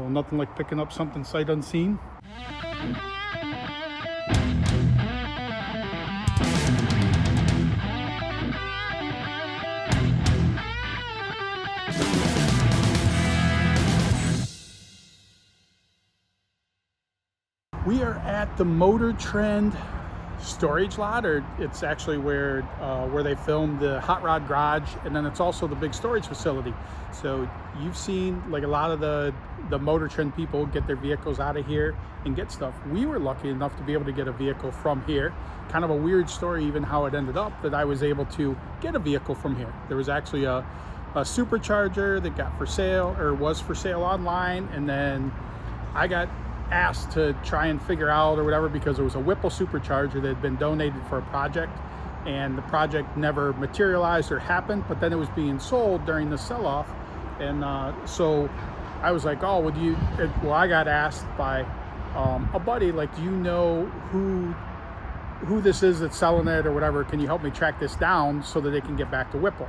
Well, nothing like picking up something sight unseen. We are at the Motortrend storage lot, or it's actually where they filmed the hot rod garage, and then it's also the big storage facility. So you've seen like a lot of the Motortrend people get their vehicles out of here and get stuff. We were lucky enough to be able to get a vehicle from here. Kind of a weird story even how it ended up that I was able to get a vehicle from here. There was actually a supercharger that got for sale, or was for sale online, and then I got asked to try and figure out or whatever, because it was a Whipple supercharger that had been donated for a project, and the project never materialized or happened, but then it was being sold during the sell-off. And so I was like, oh, well, I got asked by a buddy, like, do you know who this is that's selling it or whatever? Can you help me track this down so that they can get back to Whipple?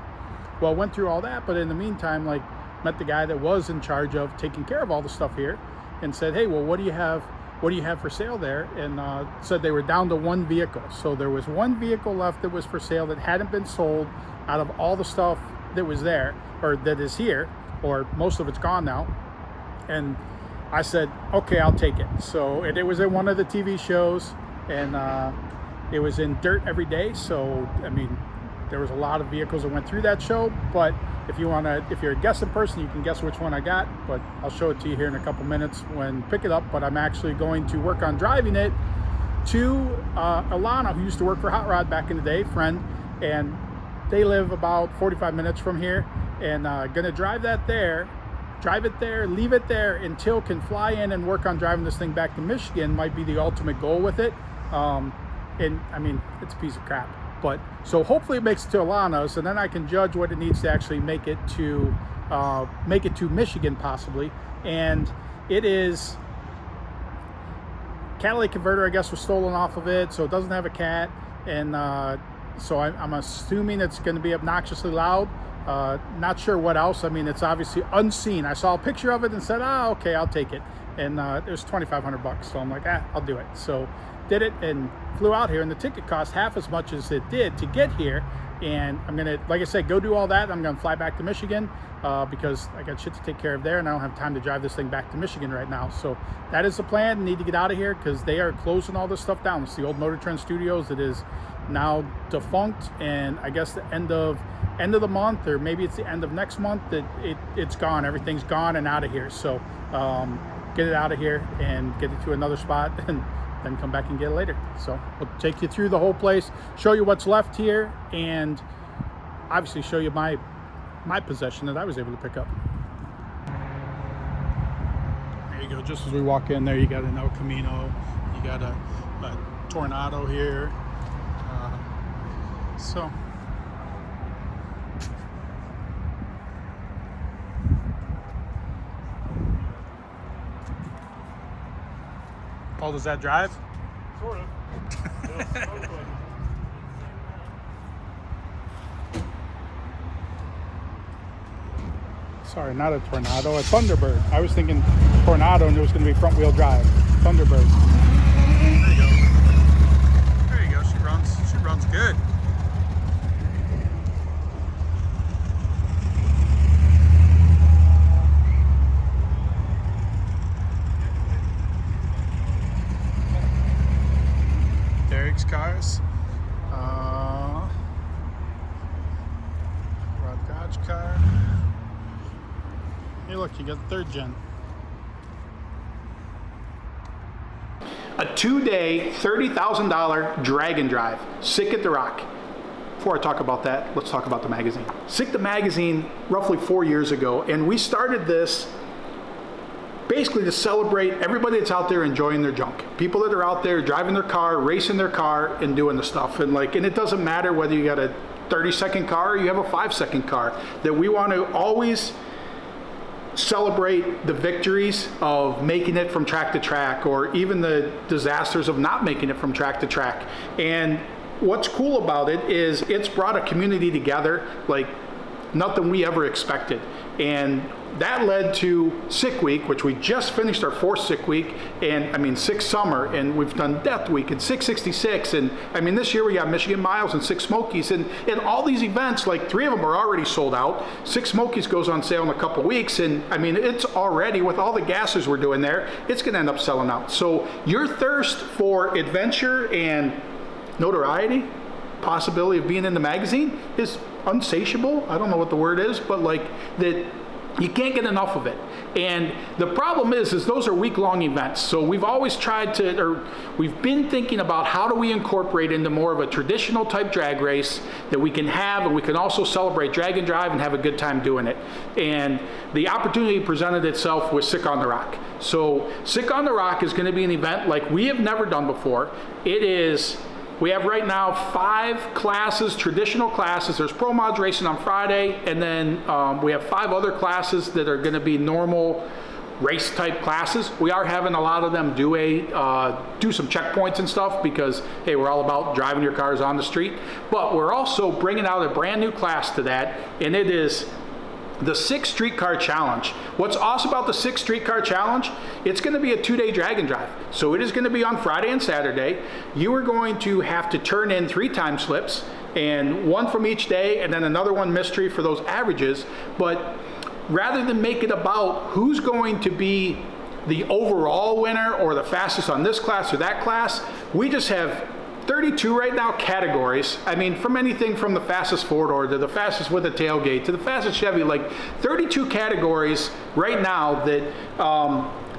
Well, I went through all that, but in the meantime, like, met the guy that was in charge of taking care of all the stuff here, and said, hey, well, what do you have for sale there? And said they were down to one vehicle. So there was one vehicle left that was for sale that hadn't been sold out of all the stuff that was there, or that is here, or most of it's gone now. And I said, okay, I'll take it. So it was in one of the TV shows, and it was in Dirt Every Day. So, I mean, there was a lot of vehicles that went through that show, but if you're a guessing person, you can guess which one I got, but I'll show it to you here in a couple minutes when pick it up. But I'm actually going to work on driving it to Alana, who used to work for Hot Rod back in the day, friend, and they live about 45 minutes from here, and gonna drive it there, leave it there until can fly in and work on driving this thing back to Michigan. Might be the ultimate goal with it. And I mean, it's a piece of crap. But so hopefully it makes it to Alana's, and then I can judge what it needs to actually make it to Michigan possibly. And it is catalytic converter, I guess, was stolen off of it, so it doesn't have a cat, and so I'm assuming it's going to be obnoxiously loud. Not sure what else. I mean, it's obviously unseen. I saw a picture of it and said, okay, I'll take it. And it was $2,500, so I'm like, I'll do it. So did it and flew out here, and the ticket cost half as much as it did to get here. And I'm gonna, like I said, go do all that. I'm gonna fly back to Michigan because I got shit to take care of there, and I don't have time to drive this thing back to Michigan right now. So that is the plan. I need to get out of here because they are closing all this stuff down. It's the old Motortrend Studios that is now defunct, and I guess the end of the month, or maybe it's the end of next month, that it's gone. Everything's gone and out of here. So get it out of here and get it to another spot, and then come back and get it later. So we'll take you through the whole place, show you what's left here, and obviously show you my possession that I was able to pick up. There you go. Just as we walk in there, you got an El Camino, you got a Tornado here. So how does that drive? Sort of. Sorry, not a Tornado, a Thunderbird. I was thinking Tornado and it was going to be front wheel drive. Thunderbird. There you go. There you go. She runs good. Derek's cars. Rod Dodge car. Hey, look, you got the third gen. A 2-day, $30,000 drag and drive. Sick at the Rock. Before I talk about that, let's talk about the magazine. Sick the magazine roughly 4 years ago, and we started this basically to celebrate everybody that's out there enjoying their junk. People that are out there driving their car, racing their car, and doing the stuff. And it doesn't matter whether you got a 30-second car or you have a 5-second car, that we want to always celebrate the victories of making it from track to track, or even the disasters of not making it from track to track. And what's cool about it is it's brought a community together. Like, nothing we ever expected. And that led to Sick Week, which we just finished our 4th Sick Week, and I mean 6 Summer, and we've done Death Week and 666, and I mean this year we got Michigan Miles and 6 Smokies, and all these events, like 3 of them are already sold out. 6 Smokies goes on sale in a couple weeks, and I mean it's already, with all the gases we're doing there, it's gonna end up selling out. So your thirst for adventure and notoriety, possibility of being in the magazine, is unsatiable. I don't know what the word is, but like that, you can't get enough of it. And the problem is those are week-long events. So we've always tried to, or we've been thinking about how do we incorporate into more of a traditional type drag race that we can have, and we can also celebrate drag and drive and have a good time doing it. And the opportunity presented itself with Sick on the Rock. So Sick on the Rock is going to be an event like we have never done before. We have right now 5 classes, traditional classes. There's Pro Mods racing on Friday, and then we have 5 other classes that are going to be normal race type classes. We are having a lot of them do some checkpoints and stuff because, hey, we're all about driving your cars on the street. But we're also bringing out a brand new class to that, and it is the 6 Streetcar Challenge. What's awesome about the 6 Streetcar Challenge, it's going to be a 2-day drag and drive. So it is going to be on Friday and Saturday. You are going to have to turn in 3 time slips, and 1 from each day, and then another one mystery for those averages. But rather than make it about who's going to be the overall winner or the fastest on this class or that class, we just have 32 right now categories. I mean, from anything from the fastest 4-door to the fastest with a tailgate to the fastest Chevy, like 32 categories right now that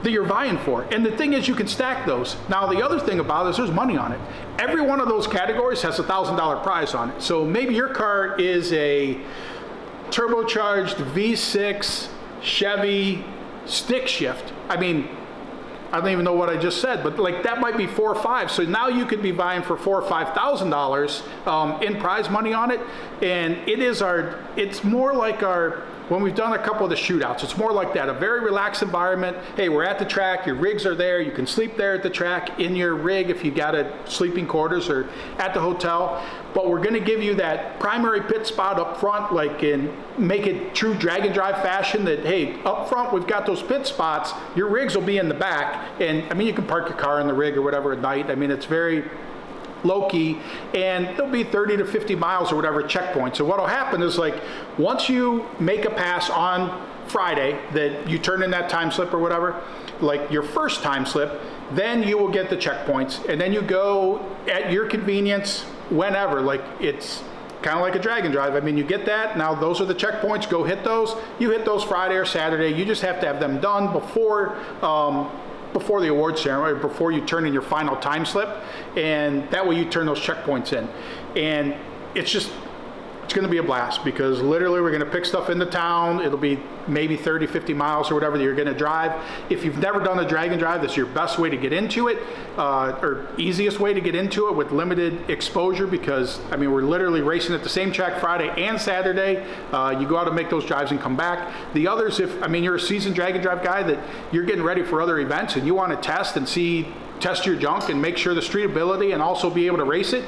that you're vying for. And the thing is, you can stack those. Now, the other thing about it is there's money on it. Every one of those categories has a $1,000 prize on it. So maybe your car is a turbocharged V6 Chevy stick shift. I mean, I don't even know what I just said, but like that might be 4 or 5. So now you could be buying for $4,000 or $5,000 in prize money on it. And it's more like when we've done a couple of the shootouts, it's more like that, a very relaxed environment. Hey, we're at the track, your rigs are there, you can sleep there at the track in your rig if you got a sleeping quarters or at the hotel. But we're gonna give you that primary pit spot up front, like make it true drag and drive fashion that, hey, up front we've got those pit spots, your rigs will be in the back. And I mean, you can park your car in the rig or whatever at night. I mean, it's very low-key, and there'll be 30 to 50 miles or whatever checkpoint. So what'll happen is, like, once you make a pass on Friday that you turn in that time slip or whatever, like your first time slip, then you will get the checkpoints, and then you go at your convenience whenever. Like, it's kind of like a drag and drive. I mean, you get that, now those are the checkpoints, go hit those. You hit those Friday or Saturday. You just have to have them done before the award ceremony, before you turn in your final time slip, and that way you turn those checkpoints in. And it's going to be a blast, because literally we're going to pick stuff into town. It'll be maybe 30, 50 miles or whatever that you're going to drive. If you've never done a drag and drive, that's your best way to get into it, or easiest way to get into it with limited exposure, because I mean, we're literally racing at the same track Friday and Saturday. You go out and make those drives and come back. The others, if I mean you're a seasoned drag and drive guy that you're getting ready for other events and you want to test your junk and make sure the streetability and also be able to race it,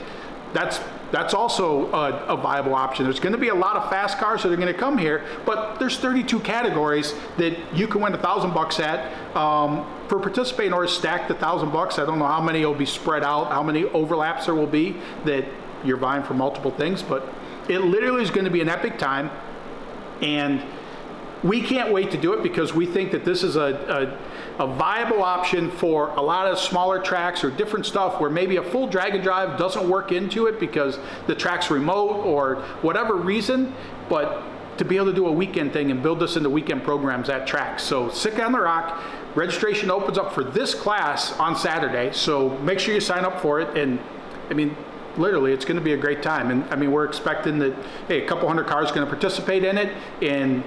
that's also a viable option. There's going to be a lot of fast cars that are going to come here, but there's 32 categories that you can win $1,000 at for participating, or stack the $1,000. I don't know how many will be spread out, how many overlaps there will be that you're buying for multiple things, but it literally is going to be an epic time, and we can't wait to do it, because we think that this is a viable option for a lot of smaller tracks or different stuff where maybe a full drag and drive doesn't work into it because the track's remote or whatever reason, but to be able to do a weekend thing and build this into weekend programs at tracks. So Sick on the Rock, registration opens up for this class on Saturday, so make sure you sign up for it. And I mean, literally, it's going to be a great time. And I mean, we're expecting that, hey, a couple hundred cars are going to participate in it, and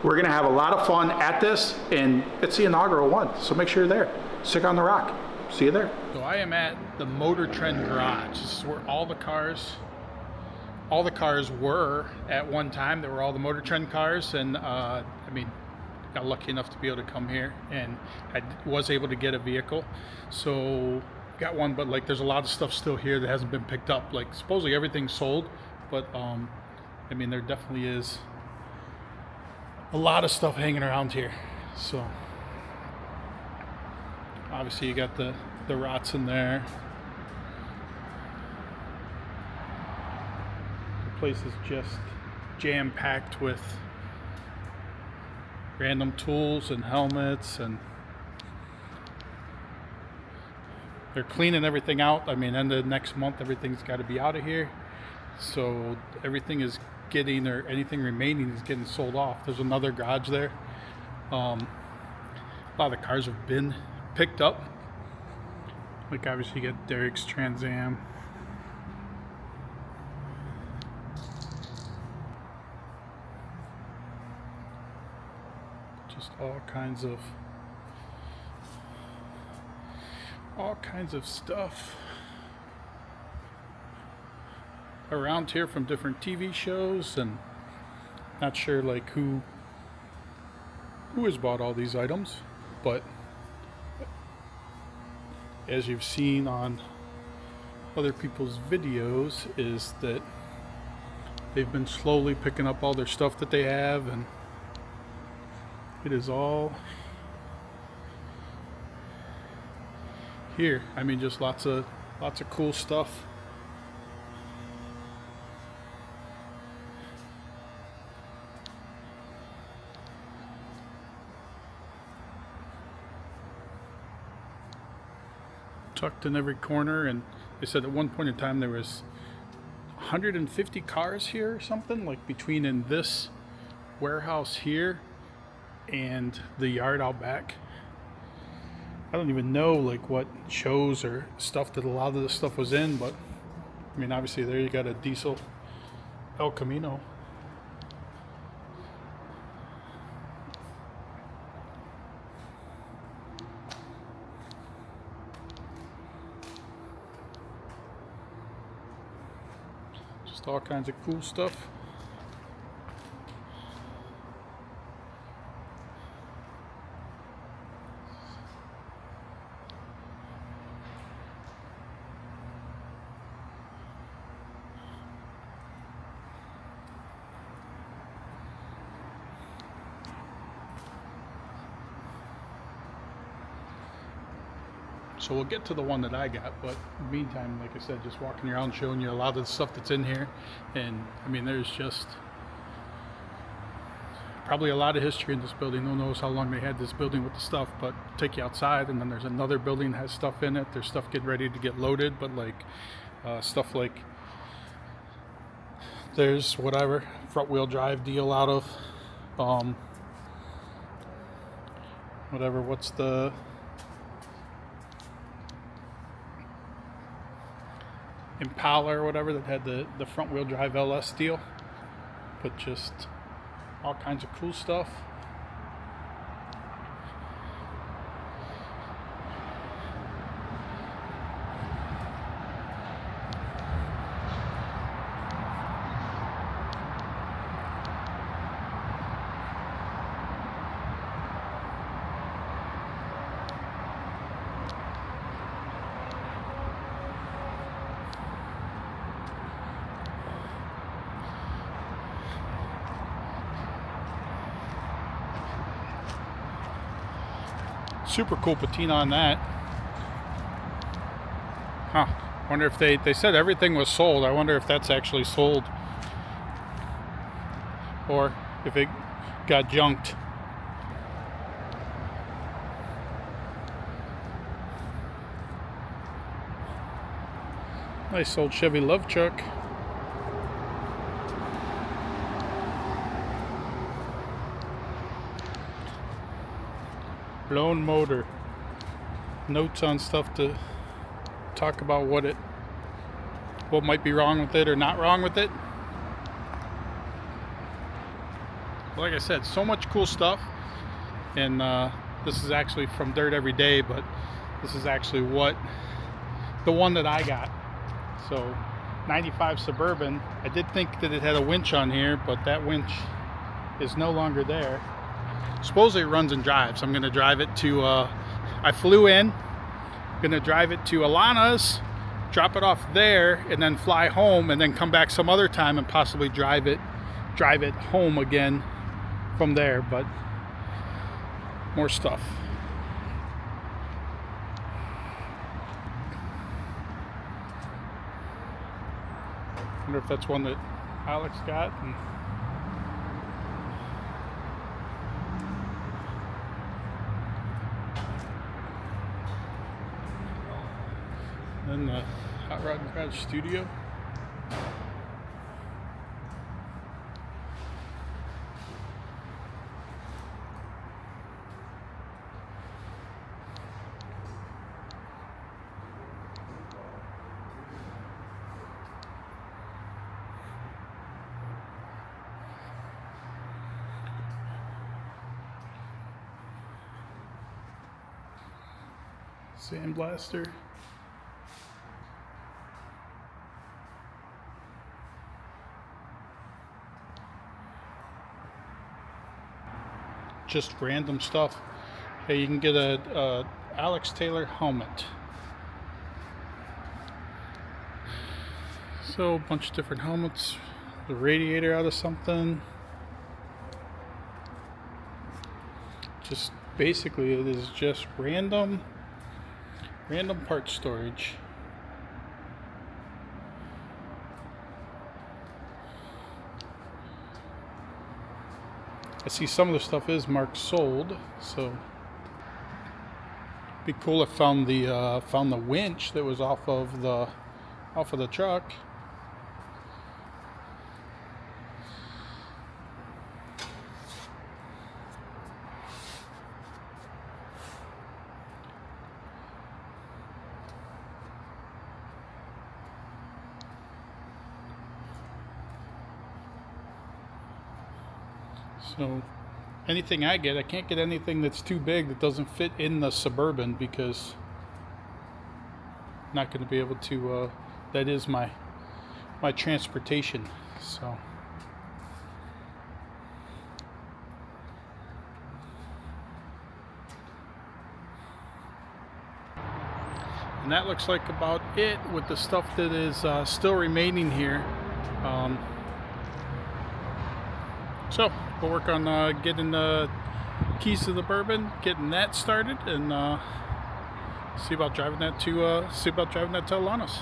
we're going to have a lot of fun at this, and it's the inaugural one, so make sure you're there. Sick on the Rock. See you there. So I am at the Motortrend garage. This is where all the cars were at one time. There were all the Motortrend cars, and I mean, got lucky enough to be able to come here, and I was able to get a vehicle. So got one, but like there's a lot of stuff still here that hasn't been picked up. Like supposedly everything's sold, but I mean, there definitely is a lot of stuff hanging around here. So obviously you got the rots in there. The place is just jam-packed with random tools and helmets, and they're cleaning everything out. I mean, end of next month everything's got to be out of here, so everything is getting, or anything remaining is getting sold off. There's another garage there. A lot of the cars have been picked up. Like obviously you got Derek's Trans Am. Just all kinds of stuff around here from different TV shows, and not sure like who has bought all these items, but as you've seen on other people's videos, is that they've been slowly picking up all their stuff that they have, and it is all here. I mean, just lots of cool stuff. Tucked in every corner, and they said at one point in time there was 150 cars here or something, like between in this warehouse here and the yard out back. I don't even know like what shows or stuff that a lot of this stuff was in, but I mean, obviously there you got a diesel El Camino. Just all kinds of cool stuff. So we'll get to the one that I got, but in the meantime, like I said, just walking around showing you a lot of the stuff that's in here. And I mean, there's just probably a lot of history in this building. Who knows how long they had this building with the stuff, but take you outside, and then there's another building that has stuff in it. There's stuff getting ready to get loaded, but like stuff like there's whatever front wheel drive deal out of whatever, what's the Impala or whatever, that had the front wheel drive LS deal. But just all kinds of cool stuff. Super cool patina on that. Huh. Wonder if they said everything was sold. I wonder if that's actually sold, or if it got junked. Nice old Chevy love truck. Blown motor. Notes on stuff to talk about what might be wrong with it or not wrong with it. Like I said, so much cool stuff. And this is actually from Dirt Every Day, but this is actually the one that I got. So 95 Suburban. I did think that it had a winch on here, but that winch is no longer there. Supposedly it runs and drives. I'm going to drive it to, I flew in, going to drive it to Alana's, drop it off there, and then fly home, and then come back some other time and possibly drive it home again from there, but more stuff. I wonder if that's one that Alex got. And then the Hot Rod Garage Studio. Sandblaster. Just random stuff. Hey, you can get a Alex Taylor helmet. So a bunch of different helmets. The radiator out of something. Just basically it is just random part storage. I see some of the stuff is marked sold, so be cool if found the winch that was off of the truck. So anything I get, I can't get anything that's too big that doesn't fit in the Suburban, because I'm not going to be able to, that is my transportation. So and that looks like about it with the stuff that is still remaining here. So we'll work on getting the keys to the Bourbon, getting that started, and see about driving that to Alana's.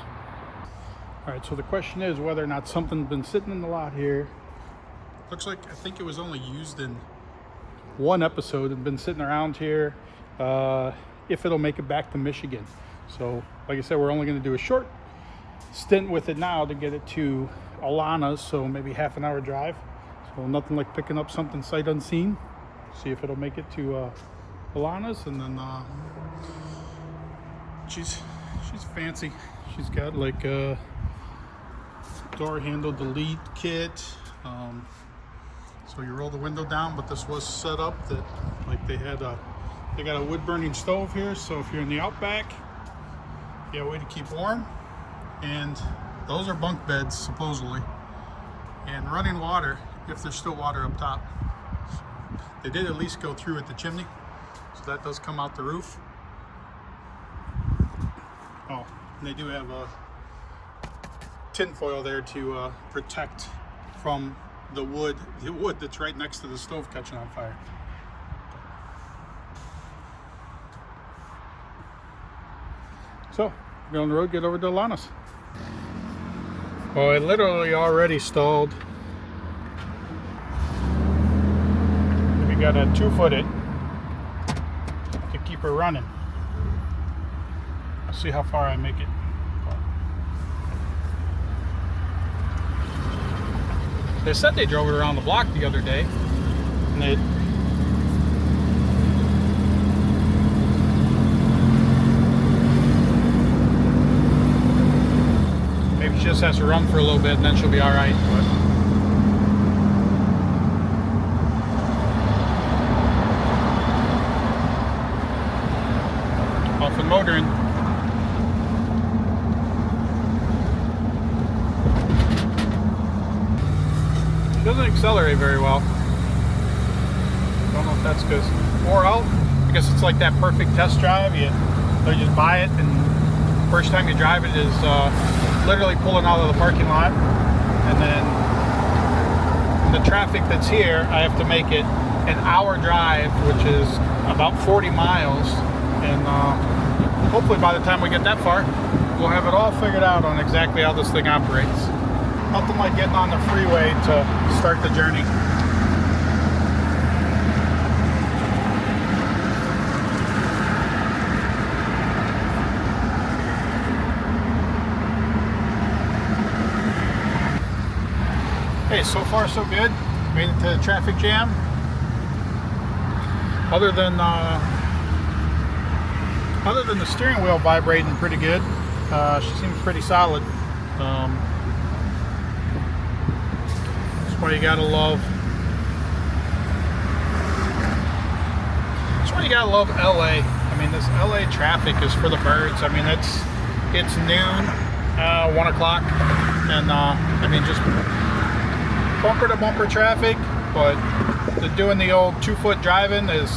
All right. So the question is whether or not something's been sitting in the lot here. Looks like I think it was only used in one episode and been sitting around here. If it'll make it back to Michigan. So like I said, we're only going to do a short stint with it now to get it to Alana's. So maybe half an hour drive. So nothing like picking up something sight unseen. See if it'll make it to Alana's, and then she's fancy. She's got like a door handle delete kit. So you roll the window down, but this was set up that like they got a wood burning stove here. So if you're in the outback, you have a way to keep warm. And those are bunk beds supposedly, and running water. If there's still water up top. They did at least go through at the chimney, so that does come out the roof. Oh, and they do have a tin foil there to protect from the wood that's right next to the stove catching on fire. So, go on the road, get over to Alana's. Well, I literally already stalled. Got a 2-footed to keep her running. I'll see how far I make it. They said they drove it around the block the other day, and maybe she just has to run for a little bit and then she'll be all right. But off and motoring. She doesn't accelerate very well. Don't know if that's because wore out. I guess it's like that perfect test drive. You just buy it, and first time you drive it is literally pulling out of the parking lot, and then the traffic that's here, I have to make it an hour drive, which is about 40 miles. And hopefully by the time we get that far, we'll have it all figured out on exactly how this thing operates. Nothing like getting on the freeway to start the journey. Hey, so far so good. Made it to the traffic jam. Other than the steering wheel vibrating pretty good, she seems pretty solid. That's why you gotta love. That's why you gotta love LA. I mean, this LA traffic is for the birds. I mean, it's noon, 1 o'clock, and I mean, just bumper to bumper traffic, but doing the old 2-foot driving is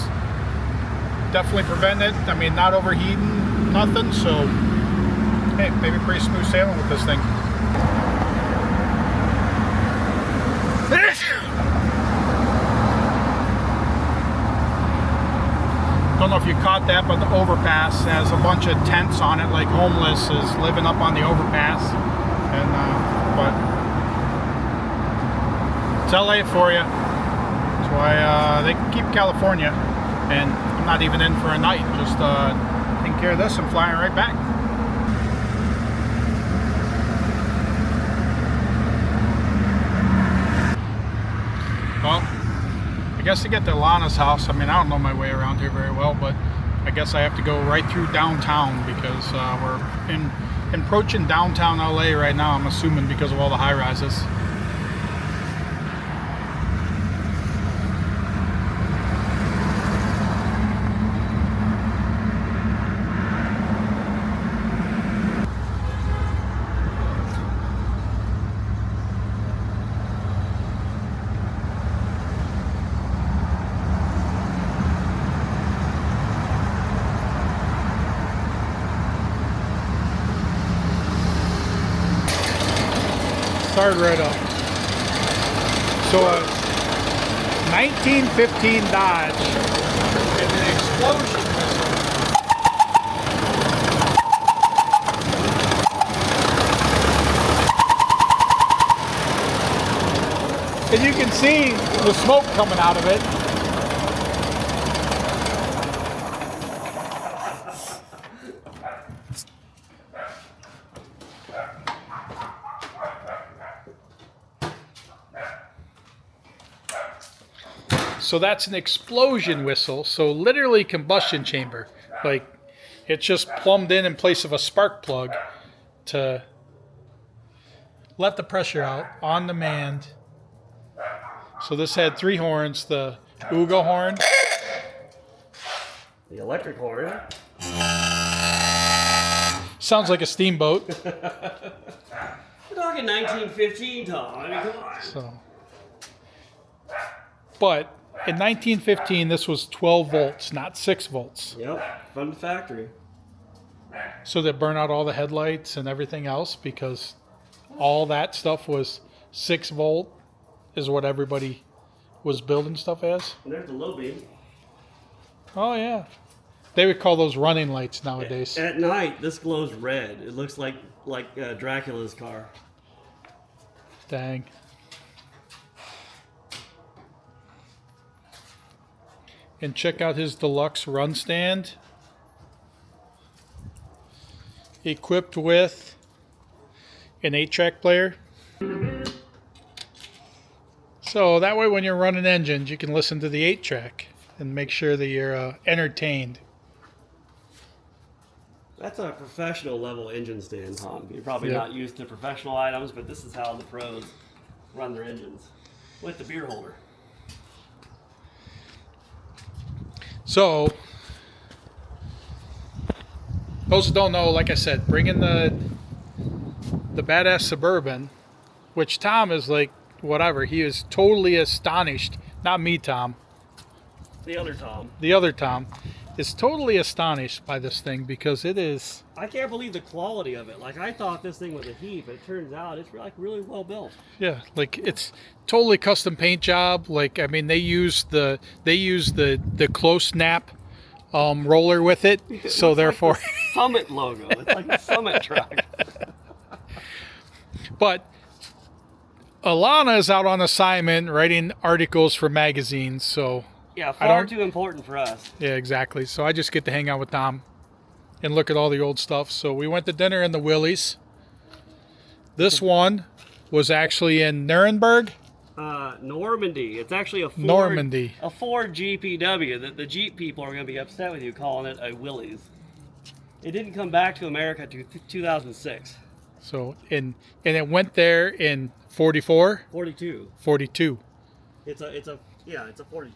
definitely preventing it. I mean, not overheating, nothing, so hey, maybe pretty smooth sailing with this thing. Don't know if you caught that, but the overpass has a bunch of tents on it, like homeless is living up on the overpass, and but it's LA for you. That's why they keep California, and I'm not even in for a night. Just taking care of this and flying right back. Well, I guess to get to Alana's house, I mean, I don't know my way around here very well, but I guess I have to go right through downtown because we're approaching downtown LA right now, I'm assuming, because of all the high rises. Started right up. So a 1915 Dodge and an explosion missile. And you can see the smoke coming out of it. So that's an explosion whistle. So literally combustion chamber. Like it's just plumbed in place of a spark plug to let the pressure out on demand. So this had 3 horns, the Ugo horn, the electric horn. Sounds like a steamboat. We're talking 1915, Tom. I mean, come on. So, but in 1915, this was 12 volts, not 6 volts. Yep, from the factory. So they burn out all the headlights and everything else because all that stuff was 6 volt is what everybody was building stuff as. And there's the low beam. Oh, yeah. They would call those running lights nowadays. At night, this glows red. It looks like Dracula's car. Dang. And check out his deluxe run stand. Equipped with an 8-track player. So that way when you're running engines, you can listen to the 8-track and make sure that you're entertained. That's a professional level engine stand, Tom. You're probably not used to professional items, but this is how the pros run their engines. With the beer holder. So, those who don't know, like I said, bringing the badass Suburban, which Tom is like, whatever, he is totally astonished. Not me, Tom. The other Tom. The other Tom is totally astonished by this thing because it is. I can't believe the quality of it. Like, I thought this thing was a heap, but it turns out it's like really well built. Yeah, like it's totally custom paint job. Like, I mean, they use the close snap roller with it, so therefore like the Summit logo. It's like a Summit truck. But Alana is out on assignment writing articles for magazines, so yeah, far too important for us. Yeah, exactly. So I just get to hang out with Tom and look at all the old stuff. So we went to dinner in the Willys. This one was actually in Nuremberg. Normandy. It's actually a Ford, Normandy. A Ford GPW. The Jeep people are going to be upset with you calling it a Willys. It didn't come back to America to 2006. So and it went there in 44. 42. 42. It's a 42.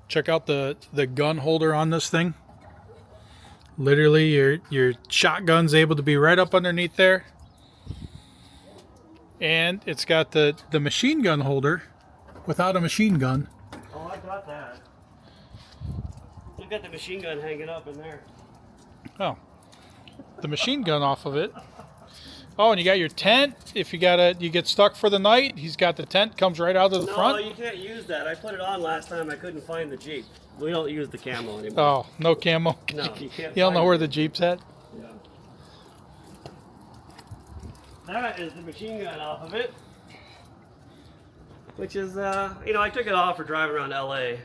Check out the gun holder on this thing. Literally, your shotgun's able to be right up underneath there. And it's got the machine gun holder without a machine gun. Oh, I got that. You've got the machine gun hanging up in there. Oh, the machine gun off of it. Oh, and you got your tent. If you get stuck for the night, he's got the tent, comes right out of the front. No, you can't use that. I put it on last time. I couldn't find the Jeep. We don't use the camo anymore. Oh, no camo. No, you can't. You don't know where the Jeep's at? Yeah. That is the machine gun off of it, which is, I took it off for driving around LA.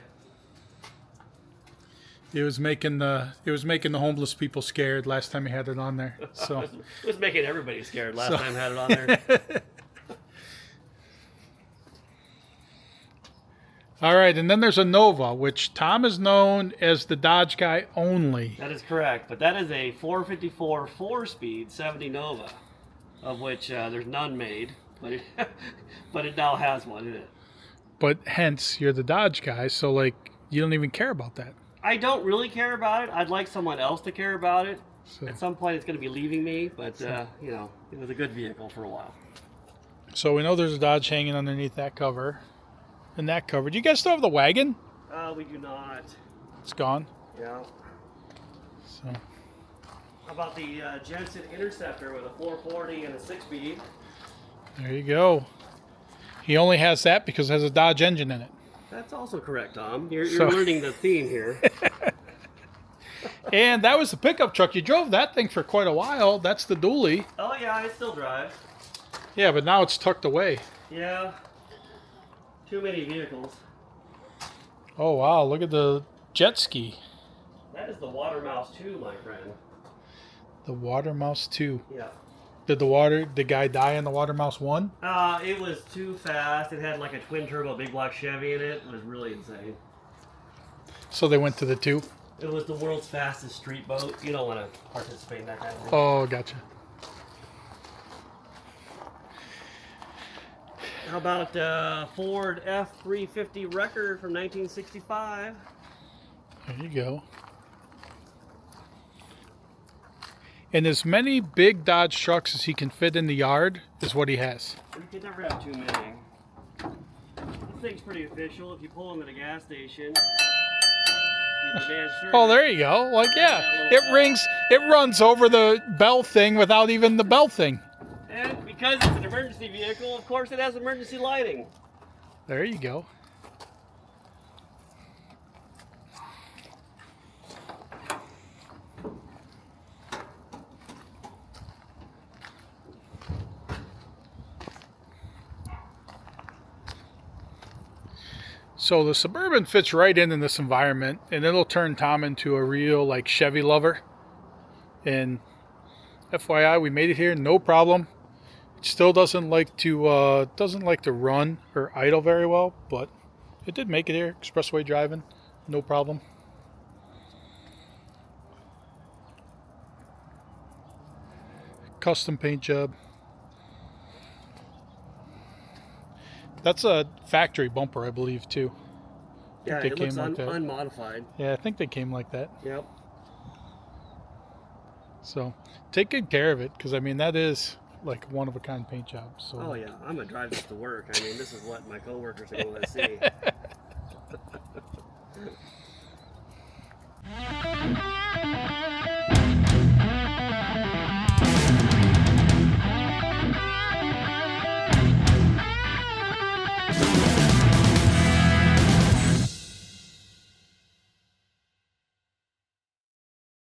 It was making the homeless people scared last time he had it on there. So it was making everybody scared last time I had it on there. All right, and then there's a Nova, which Tom is known as the Dodge guy only. That is correct, but that is a 454 4-speed 70 Nova, of which there's none made, but it now has one in it. But hence, you're the Dodge guy, so like you don't even care about that. I don't really care about it. I'd like someone else to care about it. So, at some point, it's going to be leaving me, but it was a good vehicle for a while. So we know there's a Dodge hanging underneath that cover. And that cover. Do you guys still have the wagon? We do not. It's gone. Yeah. So. How about the Jensen Interceptor with a 440 and a 6-speed? There you go. He only has that because it has a Dodge engine in it. That's also correct, Tom. You're learning the theme here. And that was the pickup truck. You drove that thing for quite a while. That's the dually. Oh, yeah, I still drive. Yeah, but now it's tucked away. Yeah. Too many vehicles. Oh, wow. Look at the jet ski. That is the Water Mouse 2, my friend. The Water Mouse 2. Yeah. Did the guy die in the Water Mouse 1? It was too fast. It had like a twin turbo big block Chevy in it. It was really insane. So they went to the 2? It was the world's fastest street boat. You don't want to participate in that kind of thing. Oh, gotcha. How about Ford F-350 Wrecker from 1965? There you go. And as many big Dodge trucks as he can fit in the yard is what he has. You can never have too many. This thing's pretty official. If you pull them at a gas station, you demand service. Oh, there you go. Like, yeah, it rings. It runs over the bell thing without even the bell thing. And because it's an emergency vehicle, of course it has emergency lighting. There you go. So the Suburban fits right in this environment, and it'll turn Tom into a real like Chevy lover. And FYI, we made it here, no problem. It still doesn't like to run or idle very well, but it did make it here. Expressway driving, no problem. Custom paint job. That's a factory bumper, I believe, too. Yeah, they it came looks like that. unmodified. Yeah, I think they came like that. Yep. So take good care of it, because I mean that is like one of a kind paint job. So. Oh yeah, I'm gonna drive this to work. I mean, this is what my coworkers are going to see.